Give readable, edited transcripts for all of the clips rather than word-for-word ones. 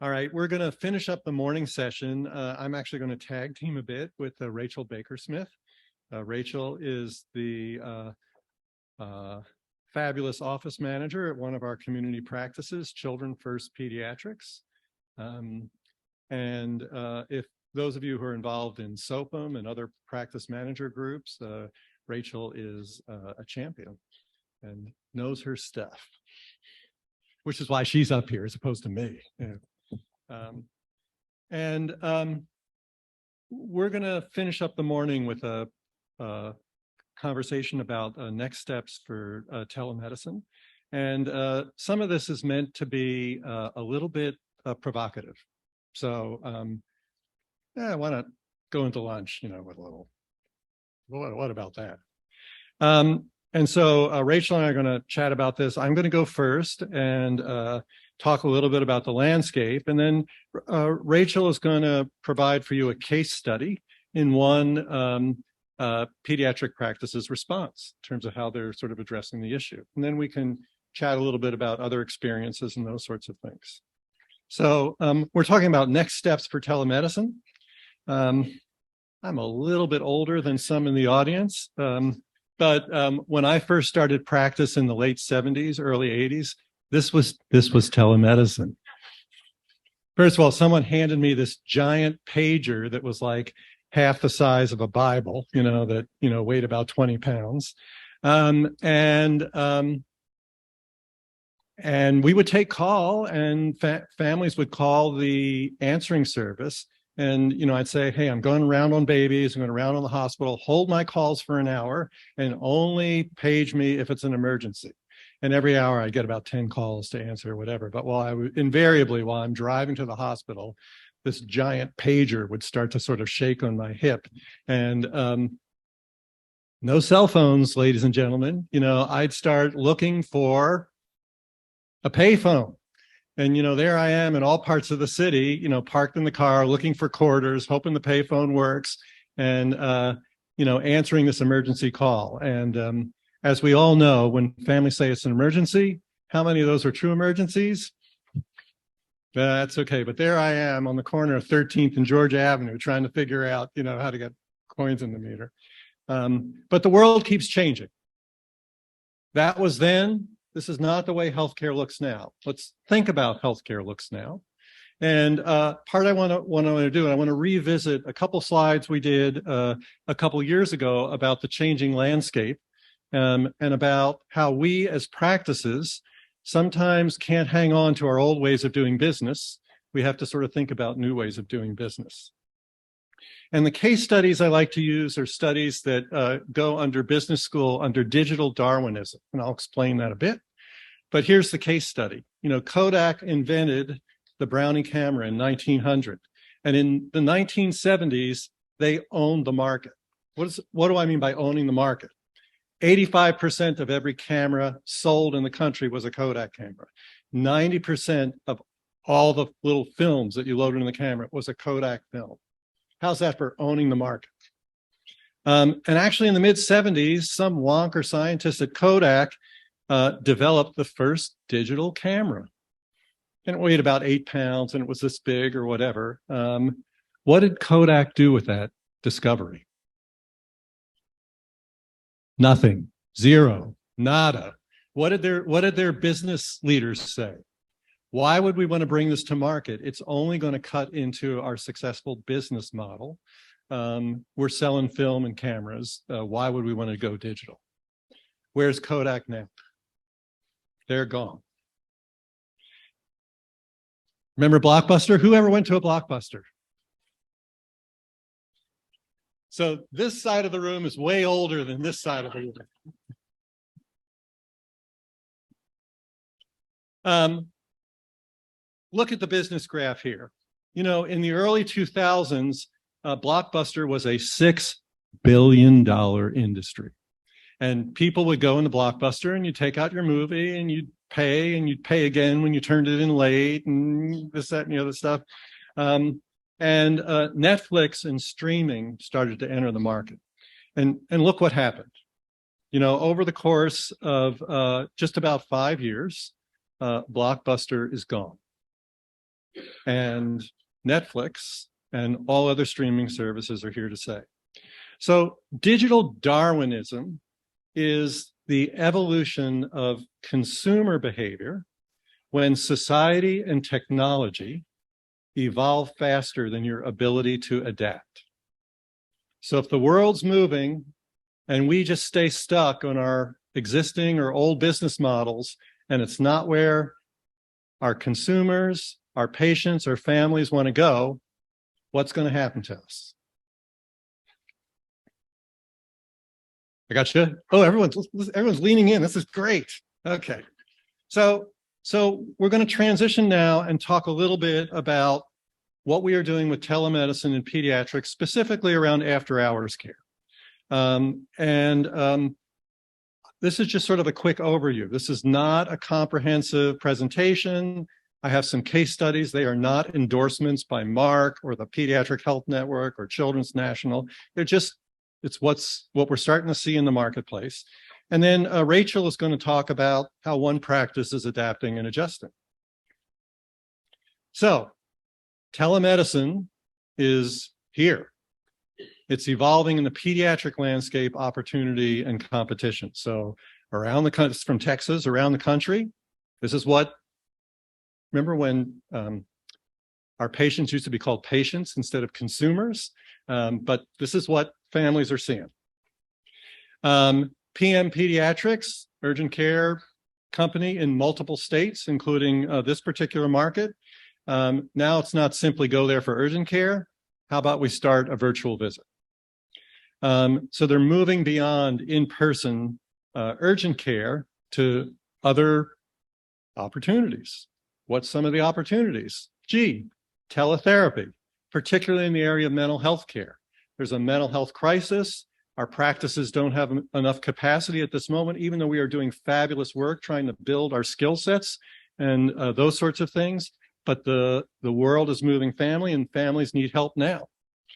All right, we're going to finish up the morning session. I'm actually going to tag team a bit with Rachel Bakersmith. Rachel is the fabulous office manager at one of our community practices, Children First Pediatrics. If those of you who are involved in SOPM and other practice manager groups, Rachel is a champion and knows her stuff, which is why she's up here as opposed to me. Yeah. We're going to finish up the morning with a conversation about next steps for telemedicine. And some of this is meant to be a little bit provocative. So why not go into lunch, with a little, what about that? And so Rachel and I are going to chat about this. I'm going to go first and talk a little bit about the landscape. And then Rachel is going to provide for you a case study in one pediatric practice's response in terms of how they're sort of addressing the issue. And then we can chat a little bit about other experiences and those sorts of things. So we're talking about next steps for telemedicine. I'm a little bit older than some in the audience. But when I first started practice in the late 70s, early 80s, this was telemedicine. First of all, someone handed me this giant pager that was like half the size of a Bible, that weighed about 20 pounds. And we would take call, and families would call the answering service. And, I'd say, hey, I'm going around on babies, I'm going around on the hospital, hold my calls for an hour and only page me if it's an emergency. And every hour I get about 10 calls to answer or whatever. But while I'm driving to the hospital, this giant pager would start to sort of shake on my hip. And no cell phones, ladies and gentlemen. I'd start looking for a payphone. And, there I am in all parts of the city, parked in the car, looking for quarters, hoping the payphone works, and, answering this emergency call. And as we all know, when families say it's an emergency, how many of those are true emergencies? That's okay. But there I am on the corner of 13th and Georgia Avenue trying to figure out, how to get coins in the meter. But the world keeps changing. That was then. This is not the way healthcare looks now. Let's think about healthcare looks now. And part I want to do, I want to revisit a couple slides we did a couple years ago about the changing landscape and about how we as practices sometimes can't hang on to our old ways of doing business. We have to sort of think about new ways of doing business. And the case studies I like to use are studies that go under business school under digital Darwinism. And I'll explain that a bit. But here's the case study. Kodak invented the Brownie camera in 1900. And in the 1970s, they owned the market. What do I mean by owning the market? 85% of every camera sold in the country was a Kodak camera. 90% of all the little films that you loaded in the camera was a Kodak film. How's that for owning the market? And actually in the mid-70s, some wonk or scientists at Kodak developed the first digital camera. And it weighed about 8 pounds and it was this big or whatever. What did Kodak do with that discovery? Nothing. Zero. Nada. What did their business leaders say? Why would we want to bring this to market? It's only going to cut into our successful business model. We're selling film and cameras. Why would we want to go digital? Where's Kodak now? They're gone. Remember Blockbuster? Who ever went to a Blockbuster? So this side of the room is way older than this side of the room. Look at the business graph here. In the early 2000s, Blockbuster was a $6 billion industry. And people would go into Blockbuster and you'd take out your movie and you'd pay again when you turned it in late and this, that, and the other stuff. And Netflix and streaming started to enter the market. And look what happened. Over the course of just about 5 years, Blockbuster is gone. and Netflix and all other streaming services are here to stay. So digital Darwinism is the evolution of consumer behavior when society and technology evolve faster than your ability to adapt. So if the world's moving and we just stay stuck on our existing or old business models, and it's not where our consumers, our patients, our families want to go, what's going to happen to us? I got you. Oh, everyone's leaning in. This is great. Okay. So we're going to transition now and talk a little bit about what we are doing with telemedicine and pediatrics, specifically around after-hours care. This is just sort of a quick overview. This is not a comprehensive presentation. I have some case studies. They are not endorsements by Mark or the Pediatric Health Network or Children's National. It's what we're starting to see in the marketplace. And then Rachel is going to talk about how one practice is adapting and adjusting. So telemedicine is here. It's evolving in the pediatric landscape, opportunity and competition. So around the country, from Texas, around the country, this is what, remember when our patients used to be called patients instead of consumers? But this is what families are seeing. PM Pediatrics, urgent care company in multiple states, including this particular market. Now it's not simply go there for urgent care. How about we start a virtual visit? So they're moving beyond in-person urgent care to other opportunities. What's some of the opportunities? Teletherapy, particularly in the area of mental health care. There's a mental health crisis. Our practices don't have enough capacity at this moment, even though we are doing fabulous work trying to build our skill sets and those sorts of things. But the world is moving family, and families need help now.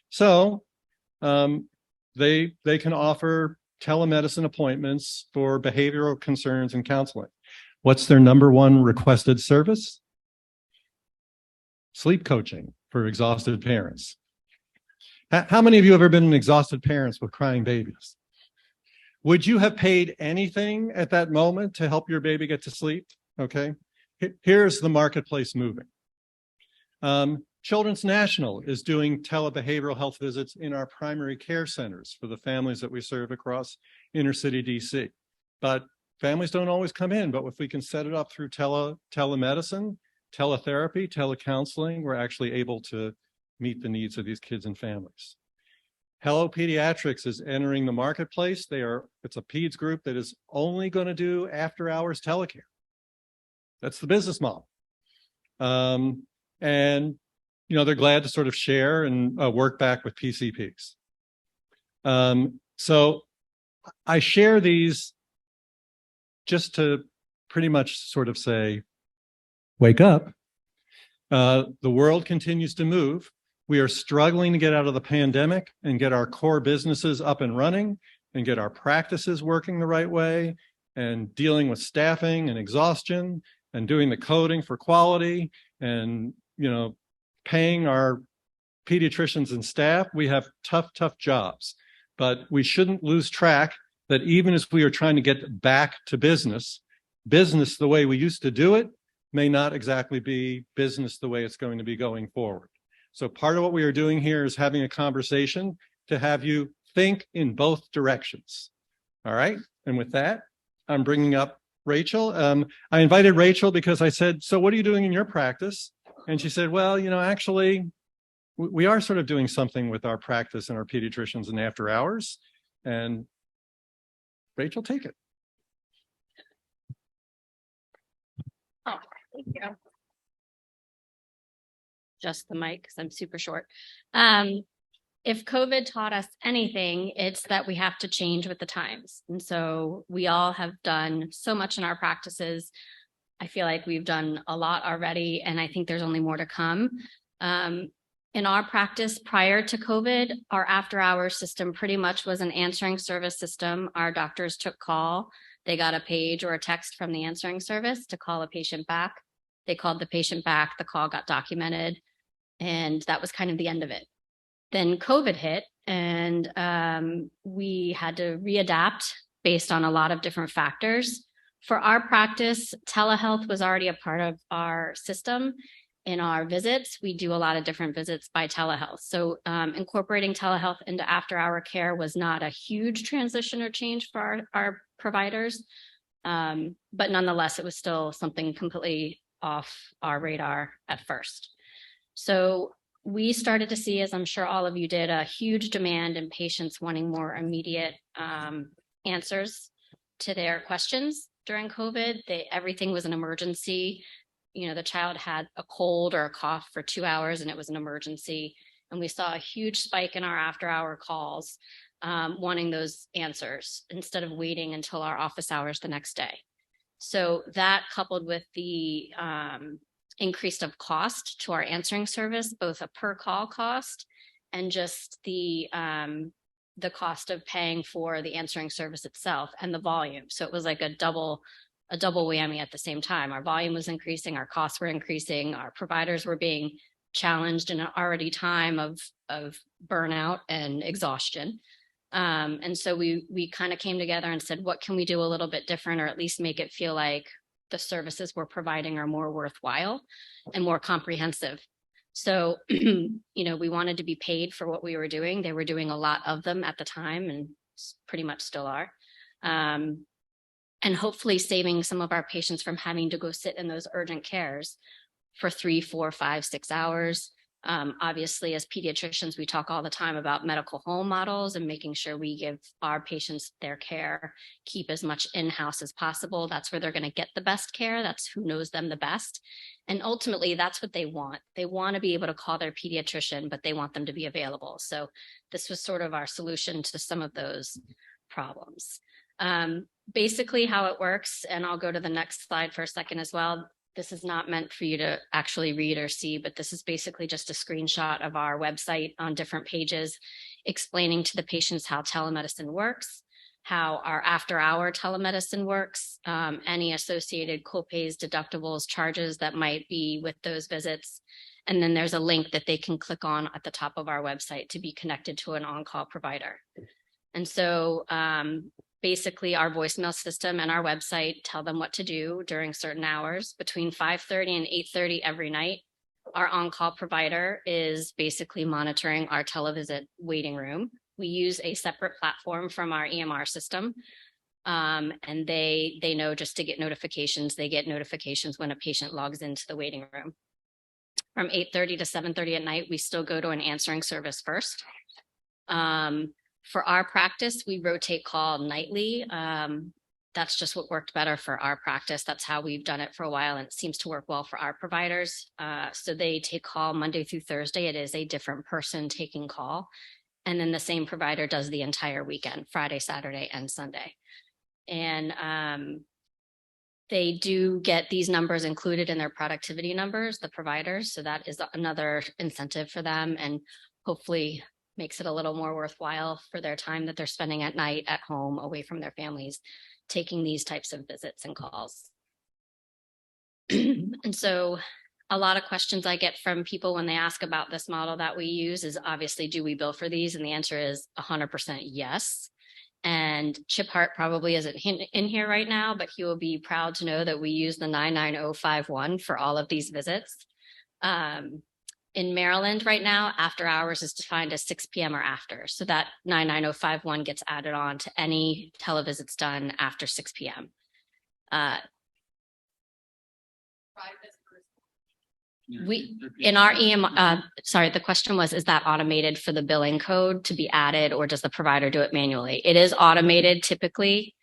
So they can offer telemedicine appointments for behavioral concerns and counseling. What's their number one requested service? Sleep coaching for exhausted parents. How many of you have ever been exhausted parents with crying babies? Would you have paid anything at that moment to help your baby get to sleep? Okay, here's the marketplace moving. Children's National is doing telebehavioral health visits in our primary care centers for the families that we serve across inner city DC. But families don't always come in, but if we can set it up through telemedicine, teletherapy, telecounseling, we're actually able to meet the needs of these kids and families. Hello Pediatrics is entering the marketplace. It's a peds group that is only going to do after-hours telecare. That's the business model. And they're glad to sort of share and work back with PCPs. So I share these just to pretty much sort of say, wake up. The world continues to move. We are struggling to get out of the pandemic and get our core businesses up and running and get our practices working the right way and dealing with staffing and exhaustion and doing the coding for quality and, paying our pediatricians and staff. We have tough jobs, but we shouldn't lose track that even as we are trying to get back to business the way we used to do it may not exactly be business the way it's going to be going forward. So part of what we are doing here is having a conversation to have you think in both directions. All right. And with that, I'm bringing up Rachel. I invited Rachel because I said, so what are you doing in your practice? And she said, well, actually, we are sort of doing something with our practice and our pediatricians and after hours. And Rachel, take it. Oh, thank you. Just the mic because I'm super short. If COVID taught us anything, it's that we have to change with the times. And so we all have done so much in our practices. I feel like we've done a lot already, and I think there's only more to come. In our practice prior to COVID, our after-hours system pretty much was an answering service system. Our doctors took call. They got a page or a text from the answering service to call a patient back. They called the patient back, the call got documented, and that was kind of the end of it. Then COVID hit, and we had to readapt based on a lot of different factors. For our practice, telehealth was already a part of our system. In our visits, we do a lot of different visits by telehealth. So incorporating telehealth into after-hour care was not a huge transition or change for our providers. But nonetheless, it was still something completely off our radar at first. So we started to see, as I'm sure all of you did, a huge demand in patients wanting more immediate answers to their questions during COVID. Everything was an emergency. You know, the child had a cold or a cough for 2 hours and it was an emergency. And we saw a huge spike in our after-hour calls wanting those answers instead of waiting until our office hours the next day. So that, coupled with the increase of cost to our answering service, both a per call cost and just the cost of paying for the answering service itself and the volume. So it was like a double whammy at the same time. Our volume was increasing, our costs were increasing, our providers were being challenged in an already time of burnout and exhaustion. And so we kind of came together and said, what can we do a little bit different, or at least make it feel like the services we're providing are more worthwhile and more comprehensive. So, you know, we wanted to be paid for what we were doing. They were doing a lot of them at the time and pretty much still are. And hopefully saving some of our patients from having to go sit in those urgent cares for 3, 4, 5, 6 hours. Obviously, as pediatricians, we talk all the time about medical home models and making sure we give our patients their care, keep as much in-house as possible. That's where they're going to get the best care. That's who knows them the best. And ultimately, that's what they want. They want to be able to call their pediatrician, but they want them to be available. So this was sort of our solution to some of those problems. Basically how it works, and I'll go to the next slide for a second as well. This is not meant for you to actually read or see, but this is basically just a screenshot of our website on different pages, explaining to the patients how telemedicine works, how our after-hour telemedicine works, any associated copays, deductibles, charges that might be with those visits. And then there's a link that they can click on at the top of our website to be connected to an on-call provider. And so basically our voicemail system and our website tell them what to do during certain hours between 5:30 and 8:30 every night. Our on-call provider is basically monitoring our televisit waiting room. We use a separate platform from our EMR system. And they know just to get notifications. They get notifications when a patient logs into the waiting room. From 8:30 to 7:30 at night, we still go to an answering service first. For our practice, we rotate call nightly. That's just what worked better for our practice. That's how we've done it for a while, and it seems to work well for our providers. So they take call Monday through Thursday. It is a different person taking call. And then the same provider does the entire weekend, Friday, Saturday, and Sunday. And they do get these numbers included in their productivity numbers, the providers. So that is another incentive for them, and hopefully makes it a little more worthwhile for their time that they're spending at night at home away from their families, taking these types of visits and calls. And so a lot of questions I get from people when they ask about this model that we use is obviously, do we bill for these? And the answer is 100% yes. And Chip Hart probably isn't in here right now, but he will be proud to know that we use the 99051 for all of these visits. In Maryland right now, after hours is defined as 6 p.m. or after. So that 99051 gets added on to any televisits done after 6 p.m. We in our sorry, the question was, is that automated for the billing code to be added, or does the provider do it manually? It is automated typically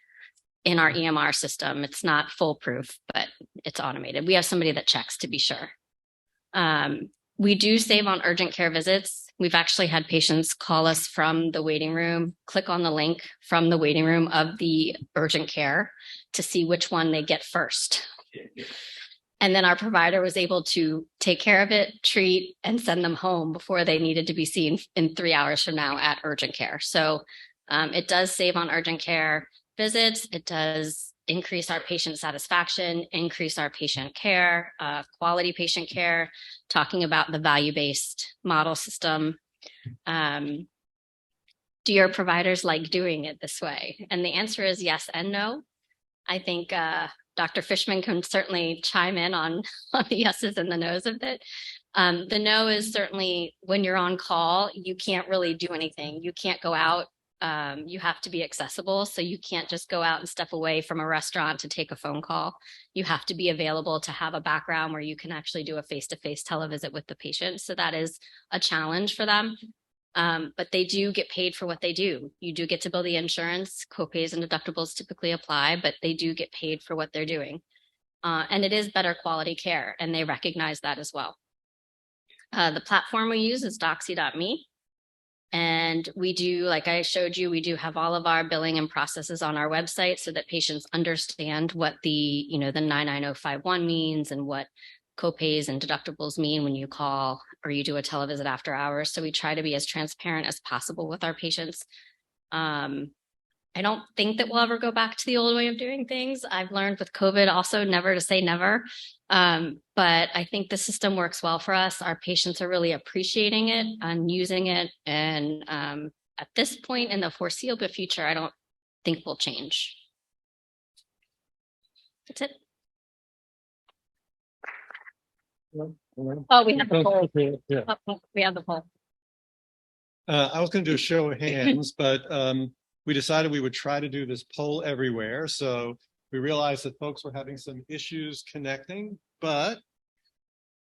in our EMR system. It's not foolproof, but it's automated. We have somebody that checks to be sure. We do save on urgent care visits. We've actually had patients call us from the waiting room, click on the link from the waiting room of the urgent care to see which one they get first. And then our provider was able to take care of it, treat, and send them home before they needed to be seen in 3 hours from now at urgent care. So it does save on urgent care visits. It does increase our patient satisfaction, increase our patient care, quality patient care, talking about the value-based model system. Do your providers like doing it this way? And the answer is yes and no. I think Dr. Fishman can certainly chime in on the yeses and the nos of it. The no is certainly when you're on call, you can't really do anything. You can't go out. You have to be accessible. So you can't just go out and step away from a restaurant to take a phone call. You have to be available to have a background where you can actually do a face-to-face televisit with the patient. So that is a challenge for them. But they do get paid for what they do. You do get to bill the insurance, copays and deductibles typically apply, but they do get paid for what they're doing. And it is better quality care, and they recognize that as well. The platform we use is doxy.me. And we do, like I showed you, we do have all of our billing and processes on our website so that patients understand what the 99051 means and what copays and deductibles mean when you call or you do a televisit after hours. So we try to be as transparent as possible with our patients. I don't think that we'll ever go back to the old way of doing things. I've learned with COVID also never to say never. But I think the system works well for us. Our patients are really appreciating it and using it. And at this point in the foreseeable future, I don't think we'll change. That's it. Oh, we have the poll. Yeah. Oh, we have the poll. I was going to do a show of hands, but we decided we would try to do this poll everywhere. So we realized that folks were having some issues connecting, but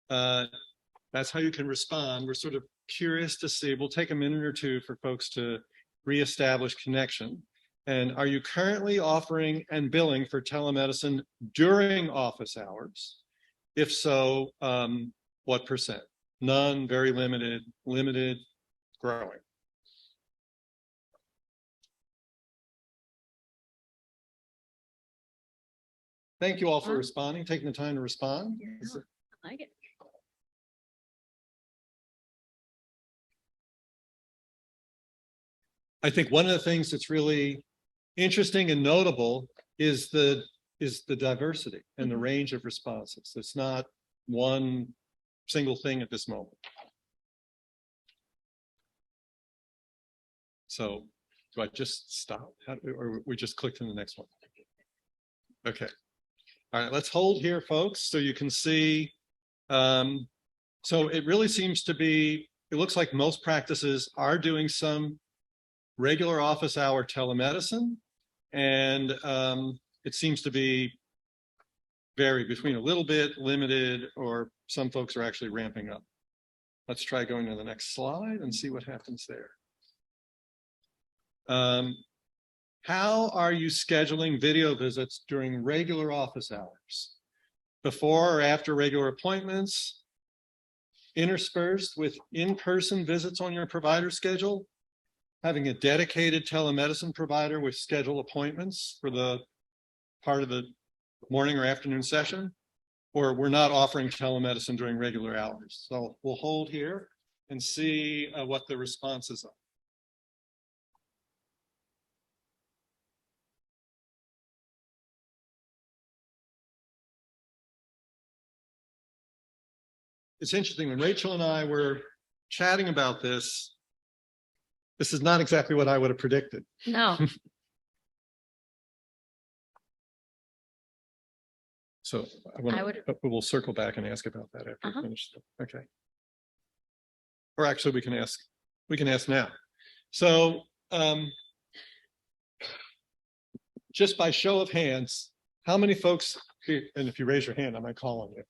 that's how you can respond. We're sort of curious to see. We'll take a minute or two for folks to reestablish connection. And are you currently offering and billing for telemedicine during office hours? If so, what percent? None, very limited, limited, growing. Thank you all for responding, taking the time to respond. Yeah, I like it. I think one of the things that's really interesting and notable is the diversity and the range of responses. It's not one single thing at this moment. So do I just stop or we just click to the next one? Okay. All right, let's hold here, folks, so you can see. So it really seems to be, it looks like most practices are doing some regular office hour telemedicine, and it seems to be vary between a little bit, limited, or some folks are actually ramping up. Let's try going to the next slide and see what happens there. How are you scheduling video visits during regular office hours? Before or after regular appointments? Interspersed with in-person visits on your provider schedule? Having a dedicated telemedicine provider with scheduled appointments for the part of the morning or afternoon session? Or we're not offering telemedicine during regular hours. So we'll hold here and see what the responses are. It's interesting, when Rachel and I were chatting about this, this is not exactly what I would have predicted. No. So we'll circle back and ask about that after we finish. Okay. Or actually we can ask now. So just by show of hands, how many folks, and if you raise your hand, I might call on you.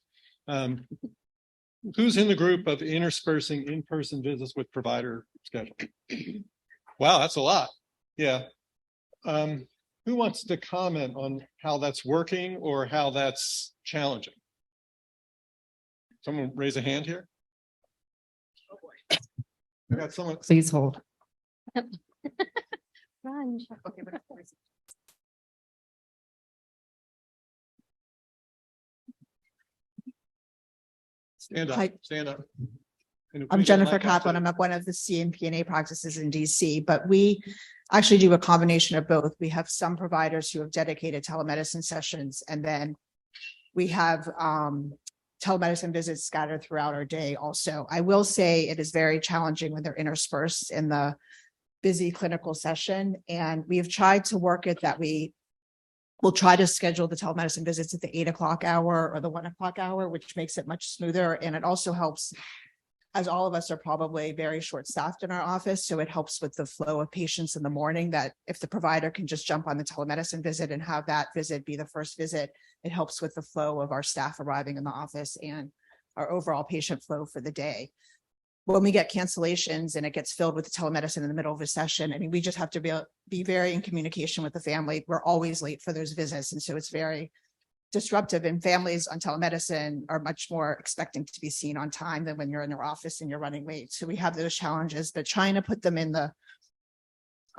Who's in the group of interspersing in-person visits with provider schedule? Wow, that's a lot. Yeah. Who wants to comment on how that's working or how that's challenging? Someone raise a hand here. Oh boy. I got someone. Please hold. Run. Stand up. Hi. Stand up. I'm Jennifer Kaplan. I'm at one of the CNPNA practices in DC, but we actually do a combination of both. We have some providers who have dedicated telemedicine sessions, and then we have telemedicine visits scattered throughout our day also. I will say it is very challenging when they're interspersed in the busy clinical session, and we have tried to work it that we will try to schedule the telemedicine visits at the 8 o'clock hour or the 1 o'clock hour, which makes it much smoother. And it also helps, as all of us are probably very short-staffed in our office, so it helps with the flow of patients in the morning, that if the provider can just jump on the telemedicine visit and have that visit be the first visit, it helps with the flow of our staff arriving in the office and our overall patient flow for the day. When we get cancellations and it gets filled with the telemedicine in the middle of a session, I mean, we just have to be very in communication with the family. We're always late for those visits. And so it's very disruptive, and families on telemedicine are much more expecting to be seen on time than when you're in your office and you're running late. So we have those challenges, but trying to put them in the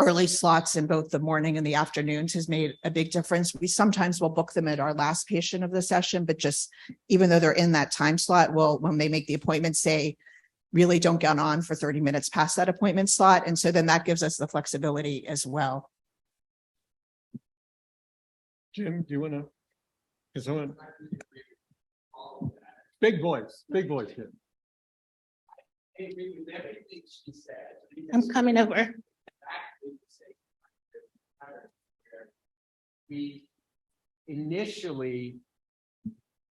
early slots in both the morning and the afternoons has made a big difference. We sometimes will book them at our last patient of the session, but just even though they're in that time slot, when they make the appointment, say, really don't get on for 30 minutes past that appointment slot. And so then that gives us the flexibility as well. Jim, do you want to? Is someone? Big voice, Jim. I'm coming over. We initially.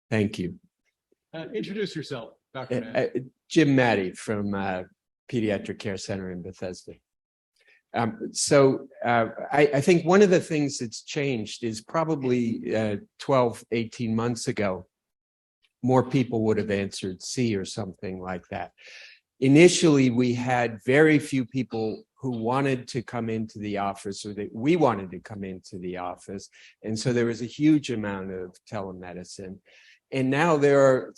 Thank you. Introduce yourself, Dr. Matt. Jim Matty from Pediatric Care Center in Bethesda. I think one of the things that's changed is probably 12, 18 months ago, more people would have answered C or something like that. Initially, we had very few people who wanted to come into the office, or that we wanted to come into the office. And so there was a huge amount of telemedicine. And now there are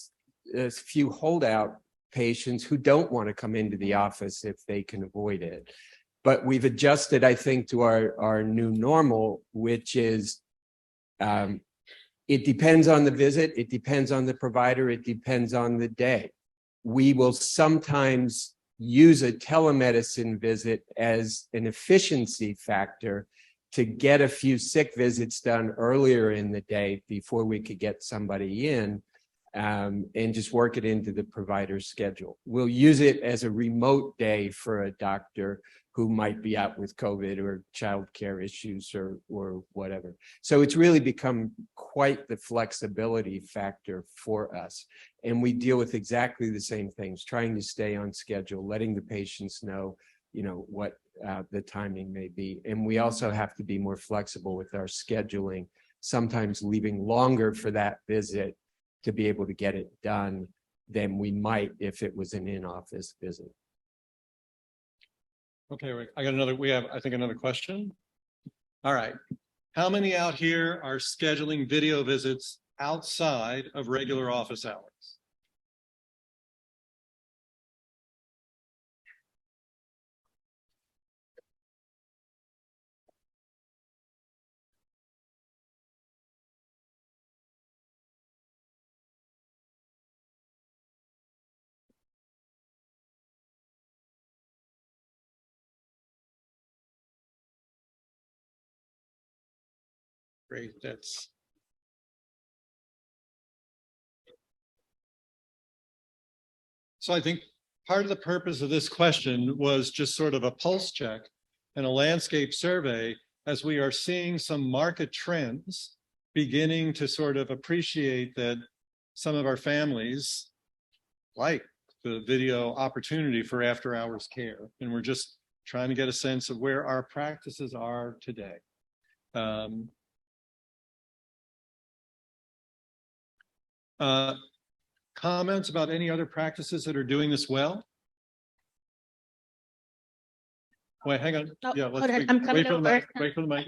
a few holdout patients who don't want to come into the office if they can avoid it. But we've adjusted, I think, to our new normal, which is it depends on the visit, it depends on the provider, it depends on the day. We will sometimes use a telemedicine visit as an efficiency factor to get a few sick visits done earlier in the day before we could get somebody in. And just work it into the provider's schedule. We'll use it as a remote day for a doctor who might be out with COVID or childcare issues or whatever. So it's really become quite the flexibility factor for us. And we deal with exactly the same things, trying to stay on schedule, letting the patients know, what the timing may be. And we also have to be more flexible with our scheduling, sometimes leaving longer for that visit to be able to get it done than we might if it was an in-office visit. Okay, I got another, we have, I think, another question. All right. How many out here are scheduling video visits outside of regular office hours? Great, so I think part of the purpose of this question was just sort of a pulse check and a landscape survey, as we are seeing some market trends beginning to sort of appreciate that some of our families like the video opportunity for after hours care. And we're just trying to get a sense of where our practices are today. Comments about any other practices that are doing this well? Wait, hang on. Oh, Yeah, let's right. I'm coming wait for the over. mic. Wait for the mic.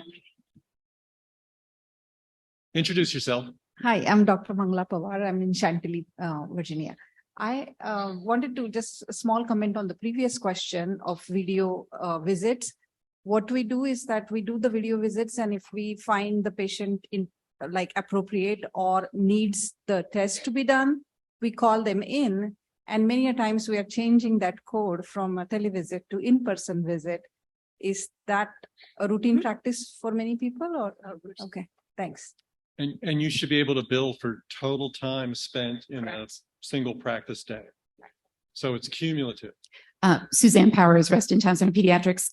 Introduce yourself. Hi, I'm Dr. Mangla Pawar. I'm in Chantilly, Virginia. I wanted to just a small comment on the previous question of video visits. What we do is that we do the video visits, and if we find the patient appropriate or needs the test to be done, we call them in. And many a times we are changing that code from a televisit to in-person visit. Is that a routine practice for many people or? Okay, thanks. And you should be able to bill for total time spent in a single practice day. So it's cumulative. Suzanne Powers, resident town center pediatrics.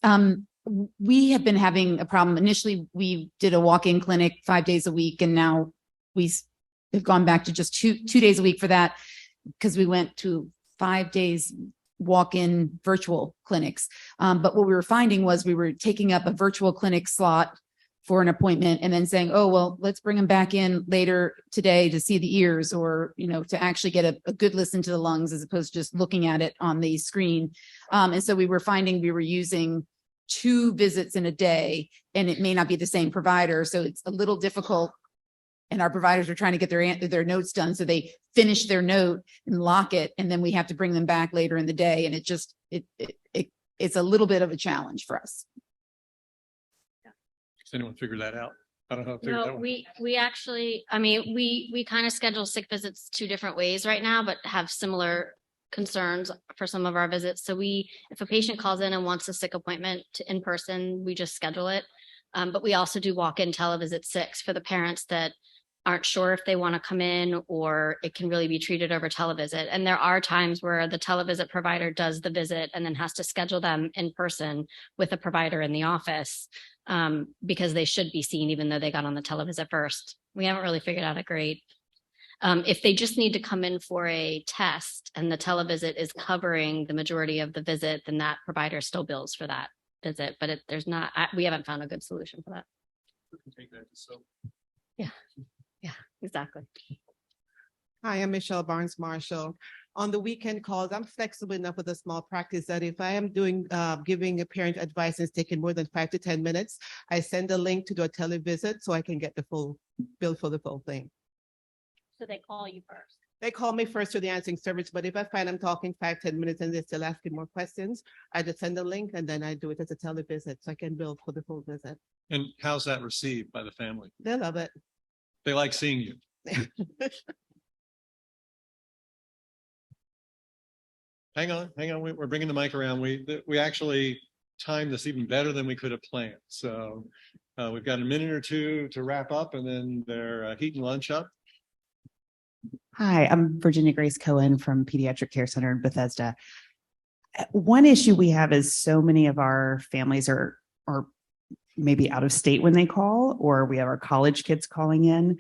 We have been having a problem. Initially, we did a walk-in clinic 5 days a week, and now we have gone back to just two days a week for that because we went to 5 days walk-in virtual clinics. But what we were finding was we were taking up a virtual clinic slot for an appointment and then saying, oh, well, let's bring them back in later today to see the ears or, to actually get a good listen to the lungs as opposed to just looking at it on the screen. And so we were finding we were using 2 visits in a day and it may not be the same provider. So it's a little difficult. And our providers are trying to get their notes done. So they finish their note and lock it. And then we have to bring them back later in the day. And it's a little bit of a challenge for us. Does anyone figure that out? I don't know. How to figure that No, one. we actually, we kind of schedule sick visits 2 different ways right now, but have similar concerns for some of our visits. So if a patient calls in and wants a sick appointment in person, we just schedule it. But we also do walk-in televisit 6 for the parents that aren't sure if they want to come in or it can really be treated over televisit. And there are times where the televisit provider does the visit and then has to schedule them in person with a provider in the office because they should be seen even though they got on the televisit first. We haven't really figured out a great. If they just need to come in for a test and the televisit is covering the majority of the visit, then that provider still bills for that visit. But we haven't found a good solution for that. Yeah, exactly. Hi, I'm Michelle Barnes Marshall. On the weekend calls, I'm flexible enough with a small practice that if I am giving a parent advice and it's taking more than 5 to 10 minutes, I send a link to do a televisit so I can get the full bill for the full thing. So they call you first. They call me first to the answering service, but if I find I'm talking 5, 10 minutes and they're still asking more questions, I just send a link and then I do it as a televisit so I can bill for the full visit. And how's that received by the family? They love it. They like seeing you. Hang on. We're bringing the mic around. We actually timed this even better than we could have planned. So we've got a minute or 2 to wrap up and then they're heating lunch up. Hi, I'm Virginia Grace Cohen from Pediatric Care Center in Bethesda. One issue we have is so many of our families are maybe out of state when they call, or we have our college kids calling in.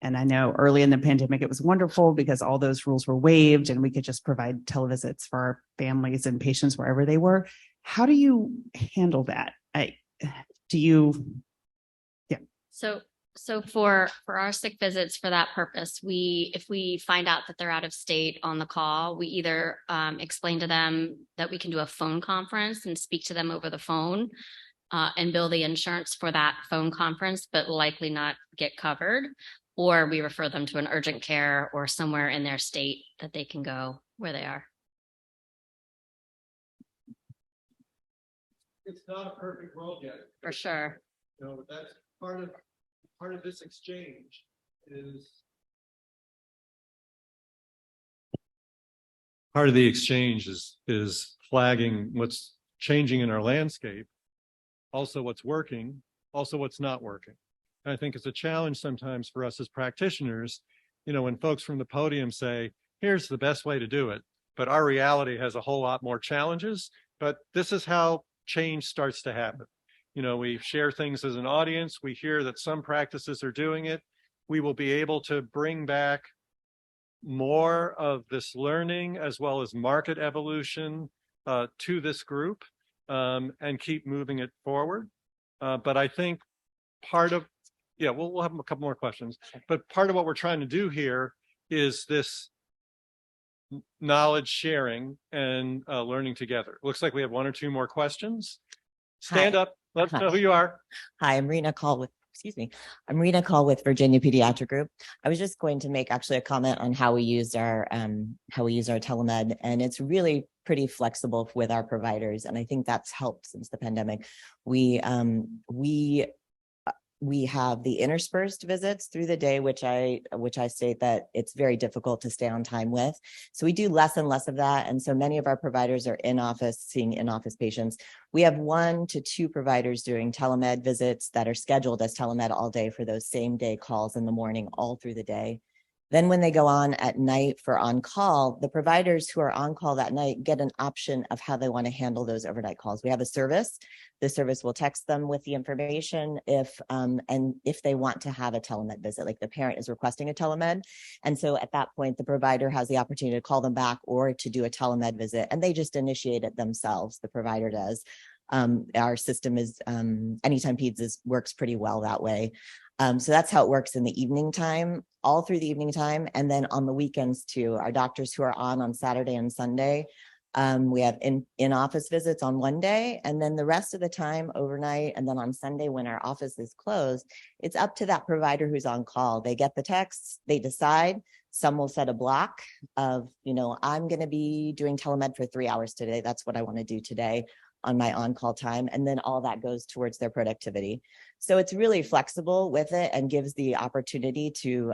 And I know early in the pandemic, it was wonderful because all those rules were waived and we could just provide televisits for our families and patients wherever they were. How do you handle that? So for our sick visits for that purpose, if we find out that they're out of state on the call, we either explain to them that we can do a phone conference and speak to them over the phone and bill the insurance for that phone conference, but likely not get covered, or we refer them to an urgent care or somewhere in their state that they can go where they are. It's not a perfect world yet. For sure. That's part of this exchange is part of the exchange is flagging what's changing in our landscape, also what's working, also what's not working. And I think it's a challenge sometimes for us as practitioners, when folks from the podium say, here's the best way to do it, but our reality has a whole lot more challenges, but this is how change starts to happen. We share things as an audience. We hear that some practices are doing it. We will be able to bring back more of this learning as well as market evolution to this group and keep moving it forward. But I think we'll have a couple more questions, but part of what we're trying to do here is this knowledge sharing and learning together. Looks like we have 1 or 2 more questions. Stand up. Let us know who you are. Hi, I'm Rena Call with Virginia Pediatric Group. I was just going to make actually a comment on how we use our telemed, and it's really pretty flexible with our providers, and I think that's helped since the pandemic. We We have the interspersed visits through the day, which I state that it's very difficult to stay on time with. So we do less and less of that. And so many of our providers are in office seeing in-office patients. We have 1 to 2 providers doing telemed visits that are scheduled as telemed all day for those same day calls in the morning, all through the day. Then when they go on at night for on-call, the providers who are on call that night get an option of how they want to handle those overnight calls. We have a service. The service will text them with the information if they want to have a telemed visit, like the parent is requesting a telemed. And so at that point, the provider has the opportunity to call them back or to do a telemed visit, and they just initiate it themselves. The provider does. Our system is Anytime Peds works pretty well that way. So that's how it works in the evening time, all through the evening time. And then on the weekends too, our doctors who are on Saturday and Sunday, we have in-office visits on one day, and then the rest of the time overnight. And then on Sunday when our office is closed, it's up to that provider who's on call. They get the texts, they decide. Some will set a block of, I'm going to be doing telemed for 3 hours today. That's what I want to do today on my on-call time. And then all that goes towards their productivity. So it's really flexible with it and gives the opportunity to,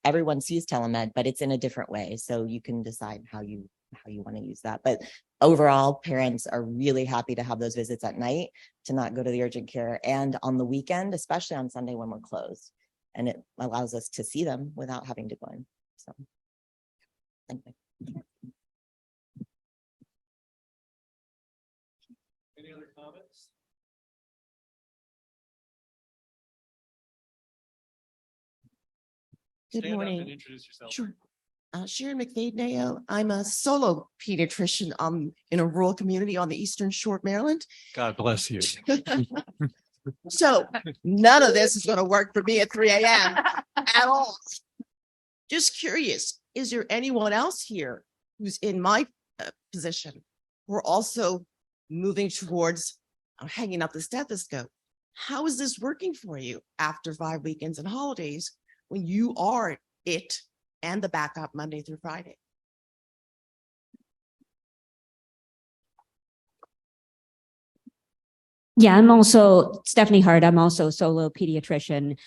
everyone sees telemed, but it's in a different way. So you can decide how you want to use that. But overall, parents are really happy to have those visits at night, to not go to the urgent care, and on the weekend, especially on Sunday when we're closed. And it allows us to see them without having to go in. So thank you. Any other comments? Good Stand up morning. and introduce yourself. Sure. Sharon McFadden. I'm a solo pediatrician in a rural community on the Eastern Shore of Maryland. God bless you. So none of this is going to work for me at 3 a.m. at all. Just curious, is there anyone else here who's in my position who are also moving towards hanging up the stethoscope? How is this working for you after 5 weekends and holidays when you are it and the backup Monday through Friday? Yeah, I'm also Stephanie Hart. I'm also a solo pediatrician,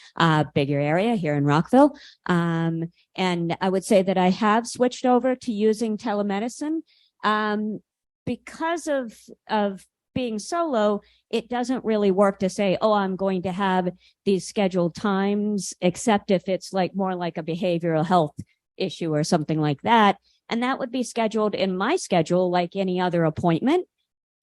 bigger area here in Rockville. And I would say that I have switched over to using telemedicine. Because of being solo, it doesn't really work to say, oh, I'm going to have these scheduled times, except if it's more like a behavioral health issue or something like that. And that would be scheduled in my schedule like any other appointment.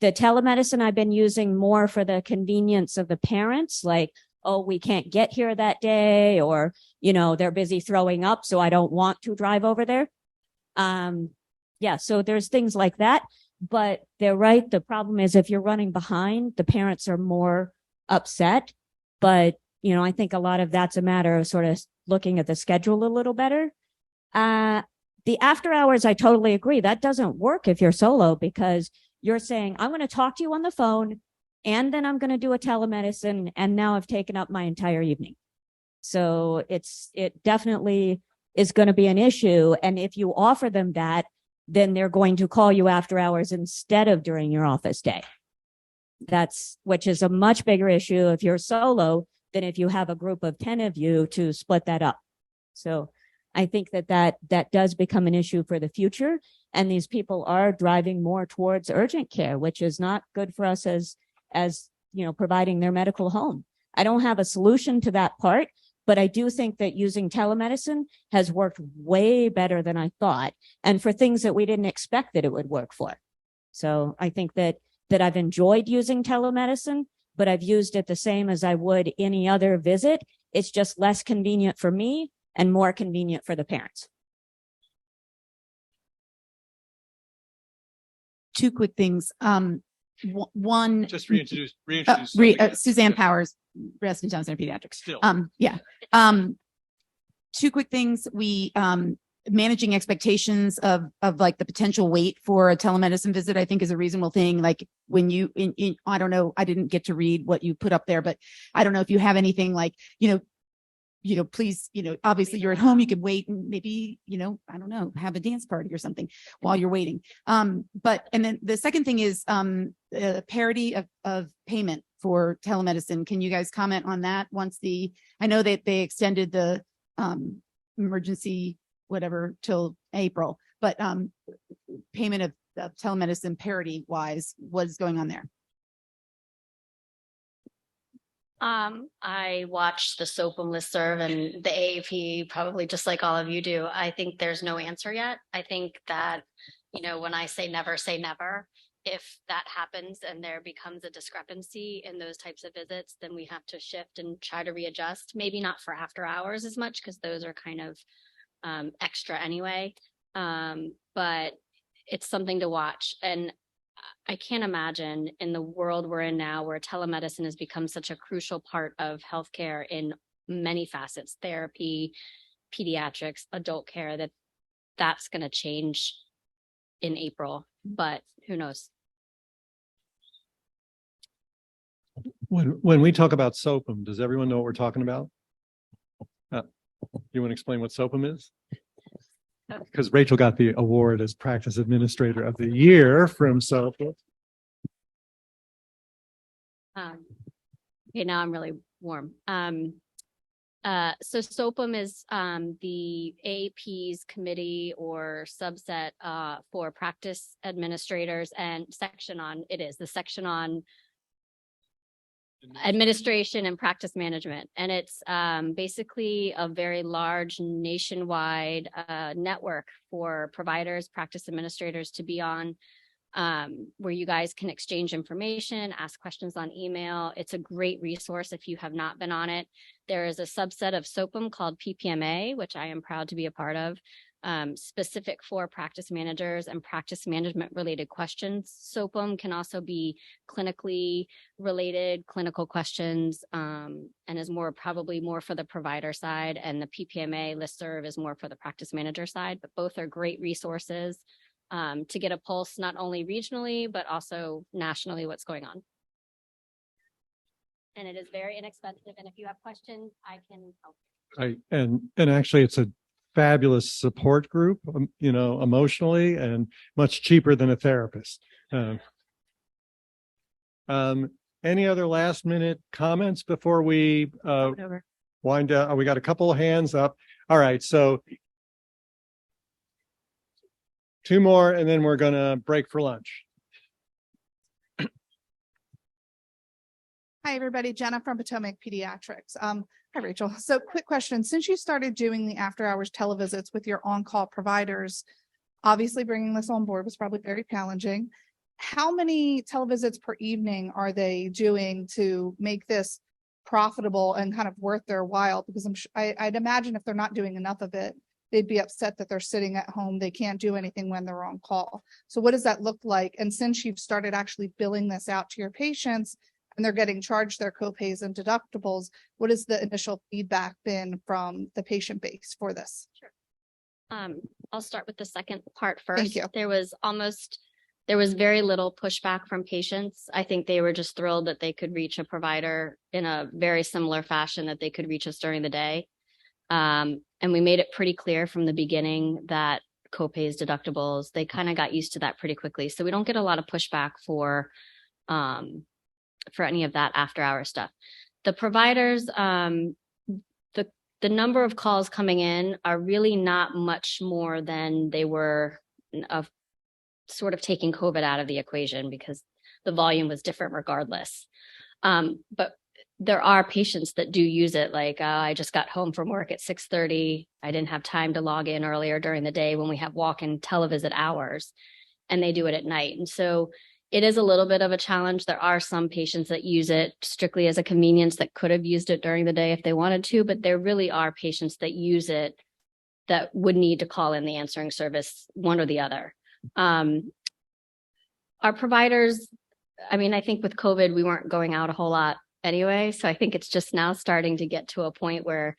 The telemedicine I've been using more for the convenience of the parents, like, oh, we can't get here that day, or, they're busy throwing up, so I don't want to drive over there. So there's things like that. But they're right. The problem is if you're running behind, the parents are more upset. But, I think a lot of that's a matter of sort of looking at the schedule a little better. The after hours, I totally agree. That doesn't work if you're solo, because you're saying, I'm going to talk to you on the phone, and then I'm going to do a telemedicine. And now I've taken up my entire evening. So it definitely is going to be an issue. And if you offer them that, then they're going to call you after hours instead of during your office day. Which is a much bigger issue if you're solo than if you have a group of 10 of you to split that up. So I think that does become an issue for the future. And these people are driving more towards urgent care, which is not good for us as providing their medical home. I don't have a solution to that part, but I do think that using telemedicine has worked way better than I thought, and for things that we didn't expect that it would work for. So I think that I've enjoyed using telemedicine, but I've used it the same as I would any other visit. It's just less convenient for me and more convenient for the parents. Two quick things. One, Just reintroduce. Suzanne Powers, Resident Town Center Pediatrics. Still. Two quick things. We managing expectations of like the potential wait for a telemedicine visit, I think is a reasonable thing. Like when you I don't know, I didn't get to read what you put up there, but I don't know if you have anything like, please, obviously you're at home, you could wait and maybe, I don't know, have a dance party or something while you're waiting. And then the second thing is parity of payment for telemedicine. Can you guys comment on that I know that they extended the emergency whatever till April, but payment of telemedicine parity wise, what is going on there? I watched the SOPM listserv and the AAP probably just like all of you do. I think there's no answer yet. I think that, when I say never, if that happens and there becomes a discrepancy in those types of visits, then we have to shift and try to readjust. Maybe not for after hours as much because those are kind of extra anyway. But it's something to watch. And I can't imagine in the world we're in now where telemedicine has become such a crucial part of healthcare in many facets, therapy, pediatrics, adult care, that's going to change in April, but who knows? When we talk about SOPM, does everyone know what we're talking about? You want to explain what SOPM is? Because Rachel got the award as Practice Administrator of the Year from SOPM. Okay, now I'm really warm. So SOPM is the AAP's committee or subset for practice administrators and the section on administration and practice management. And it's basically a very large nationwide network for providers, practice administrators to be on, where you guys can exchange information, ask questions on email. It's a great resource if you have not been on it. There is a subset of SOPM called PPMA, which I am proud to be a part of, specific for practice managers and practice management related questions. SOPM can also be clinically related clinical questions, and is probably more for the provider side, and the PPMA listserv is more for the practice manager side, but both are great resources to get a pulse, not only regionally, but also nationally, what's going on. And it is very inexpensive. And if you have questions, I can help. And actually it's a fabulous support group, emotionally, and much cheaper than a therapist. Any other last minute comments before we wind down? We got a couple of hands up. All right. So 2 more, and then we're going to break for lunch. Hi, everybody. Jenna from Potomac Pediatrics. Hi, Rachel. So quick question. Since you started doing the after hours televisits with your on-call providers, obviously bringing this on board was probably very challenging. How many televisits per evening are they doing to make this profitable and kind of worth their while? Because I'd imagine if they're not doing enough of it, they'd be upset that they're sitting at home. They can't do anything when they're on call. So what does that look like? And since you've started actually billing this out to your patients and they're getting charged their copays and deductibles, what has the initial feedback been from the patient base for this? Sure. I'll start with the second part first. Thank you. There was very little pushback from patients. I think they were just thrilled that they could reach a provider in a very similar fashion that they could reach us during the day. And we made it pretty clear from the beginning that copays, deductibles, they kind of got used to that pretty quickly. So we don't get a lot of pushback for any of that after hour stuff. The providers, the number of calls coming in are really not much more than they were of sort of taking COVID out of the equation because the volume was different regardless. But there are patients that do use it. Like I just got home from work at 6:30. I didn't have time to log in earlier during the day when we have walk-in televisit hours, and they do it at night. And so it is a little bit of a challenge. There are some patients that use it strictly as a convenience that could have used it during the day if they wanted to, but there really are patients that use it that would need to call in the answering service, one or the other. Our providers, I mean, I think with COVID, we weren't going out a whole lot anyway. So I think it's just now starting to get to a point where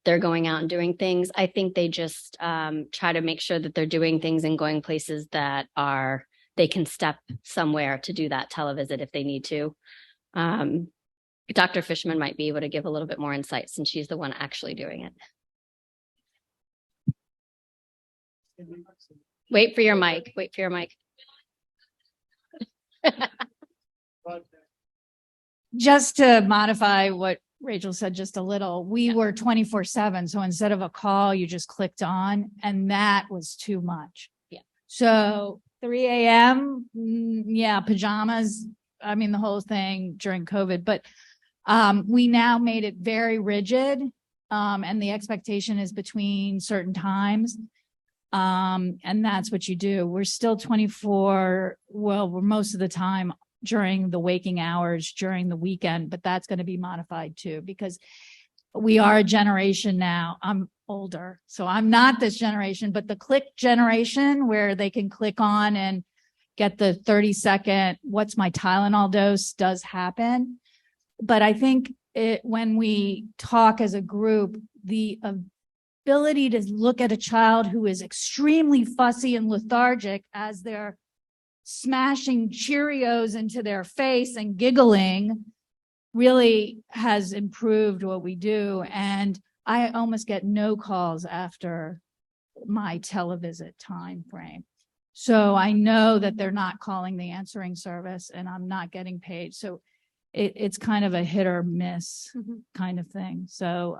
they're going out and doing things. I think they just try to make sure that they're doing things and going places that they can step somewhere to do that televisit if they need to. Dr. Fishman might be able to give a little bit more insight since she's the one actually doing it. Wait for your mic. Wait for your mic. just to modify what Rachel said just a little, we were 24/7. So instead of a call, you just clicked on, and that was too much. Yeah. So 3 a.m., yeah, pajamas. I mean, the whole thing during COVID, but we now made it very rigid. And the expectation is between certain times. And that's what you do. We're still 24. Well, we're most of the time during the waking hours, during the weekend, but that's going to be modified too, because we are a generation now. I'm older, so I'm not this generation, but the click generation where they can click on and get the 30-second, what's my Tylenol dose does happen. But I think when we talk as a group, the ability to look at a child who is extremely fussy and lethargic as they're smashing Cheerios into their face and giggling really has improved what we do. And I almost get no calls after my televisit time frame. So I know that they're not calling the answering service and I'm not getting paid. So it's kind of a hit or miss kind of thing. So,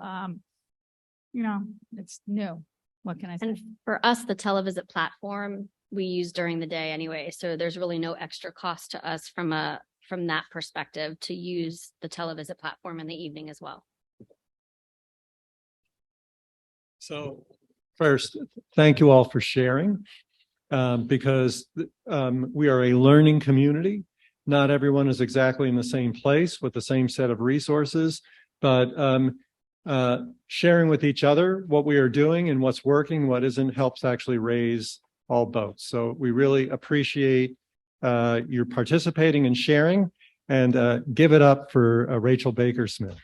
it's new. What can I say? And for us, the televisit platform we use during the day anyway. So there's really no extra cost to us from that perspective to use the televisit platform in the evening as well. So first, thank you all for sharing, because we are a learning community. Not everyone is exactly in the same place with the same set of resources, but sharing with each other what we are doing and what's working, what isn't, helps actually raise all boats. So we really appreciate your participating and sharing, and give it up for Rachel Bakersmith.